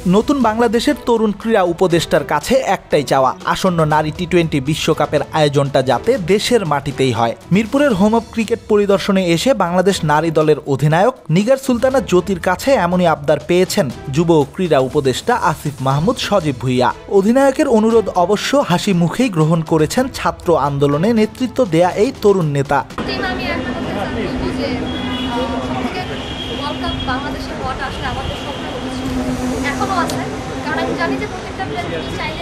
নতুন বাংলাদেশের তরুণ ক্রীড়া উপদেষ্টার কাছে একটাই চাওয়া, আসন্ন নারী টি-20 বিশ্বকাপের আয়োজনটা যাতে দেশের মাটিতেই হয়। মিরপুরের হোম অব ক্রিকেট পরিদর্শনে এসে বাংলাদেশ নারী দলের অধিনায়ক নিগার সুলতানা জ্যোতির কাছে এমনই আবদার পেয়েছেন যুব ও ক্রীড়া উপদেষ্টা আসিফ মাহমুদ সজীব ভুঁইয়া। অধিনায়কের অনুরোধ অবশ্য হাসি মুখেই গ্রহণ করেছেন ছাত্র আন্দোলনে নেতৃত্ব দেয়া এই তরুণ নেতা। বাংলাদেশের হওয়াটা আসলে আমাদের স্বপ্ন এখনো আছে, কারণ আমি জানি যে প্রত্যেকটা প্লেয়ার চাইলে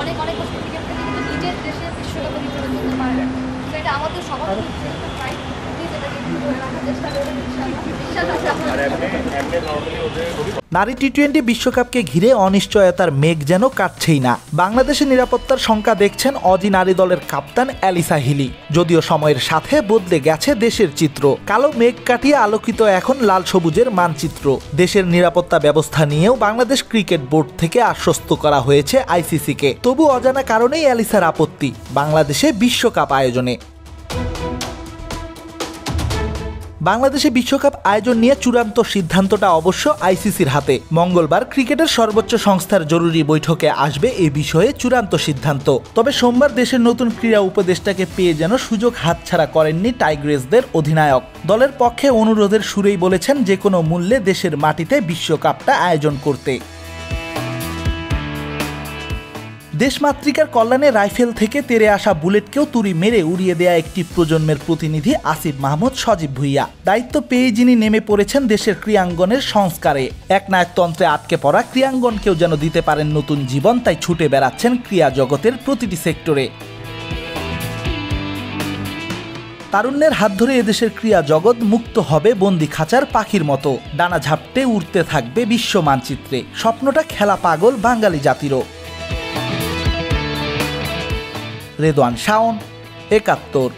অনেক বছর থেকে কিন্তু নিজের দেশে বিশ্বকাপে রিপ্রেজেন্ট করতে পারে। তো এটা আমাদের সবার প্রাইড, প্লিজ এটাকে ধরে রাখার চেষ্টা করবেন ইনশাআল্লাহ। নারী টি-20 বিশ্বকাপকে ঘিরে অনিশ্চয়তার মেঘ যেন কাটছেই না। বাংলাদেশের নিরাপত্তার শঙ্কা দেখছেন অজি নারী দলের কাপ্তান অ্যালিসা হিলি। যদিও সময়ের সাথে বদলে গেছে দেশের চিত্র, কালো মেঘ কাটিয়ে আলোকিত এখন লাল সবুজের মানচিত্র। দেশের নিরাপত্তা ব্যবস্থা নিয়েও বাংলাদেশ ক্রিকেট বোর্ড থেকে আশ্বস্ত করা হয়েছে আইসিসিকে। তবু অজানা কারণেই অ্যালিসার আপত্তি বাংলাদেশে বিশ্বকাপ আয়োজনে। বাংলাদেশে বিশ্বকাপ আয়োজন নিয়ে চূড়ান্ত সিদ্ধান্তটা অবশ্য আইসিসির হাতে। মঙ্গলবার ক্রিকেটের সর্বোচ্চ সংস্থার জরুরি বৈঠকে আসবে এ বিষয়ে চূড়ান্ত সিদ্ধান্ত। তবে সোমবার দেশের নতুন ক্রীড়া উপদেষ্টাকে পেয়ে যেন সুযোগ হাতছাড়া করেননি টাইগ্রেসদের অধিনায়ক। দলের পক্ষে অনুরোধের সুরেই বলেছেন যে কোনো মূল্যে দেশের মাটিতে বিশ্বকাপটা আয়োজন করতে। দেশমাতৃকার কল্যাণে রাইফেল থেকে তেড়ে আসা বুলেটকেও তুড়ি মেরে উড়িয়ে দেয়া একটি প্রজন্মের প্রতিনিধি আসিফ মাহমুদ সজীব ভুঁইয়া। দায়িত্ব পেয়ে যিনি নেমে পড়েছেন দেশের ক্রীড়াঙ্গনের সংস্কারে। একনায়কতন্ত্রে আটকে পড়া ক্রীড়াঙ্গনকেও যেন দিতে পারেন নতুন জীবন, তাই ছুটে বেড়াচ্ছেন ক্রীড়া জগতের প্রতিটি সেক্টরে। তারুণ্যের হাত ধরে এদেশের ক্রীড়া জগৎ মুক্ত হবে বন্দি খাঁচার পাখির মতো, ডানা ঝাপটে উড়তে থাকবে বিশ্ব মানচিত্রে। স্বপ্নটা খেলা পাগল বাঙালি জাতিরও। রেদওয়ান শাওন, ৭১।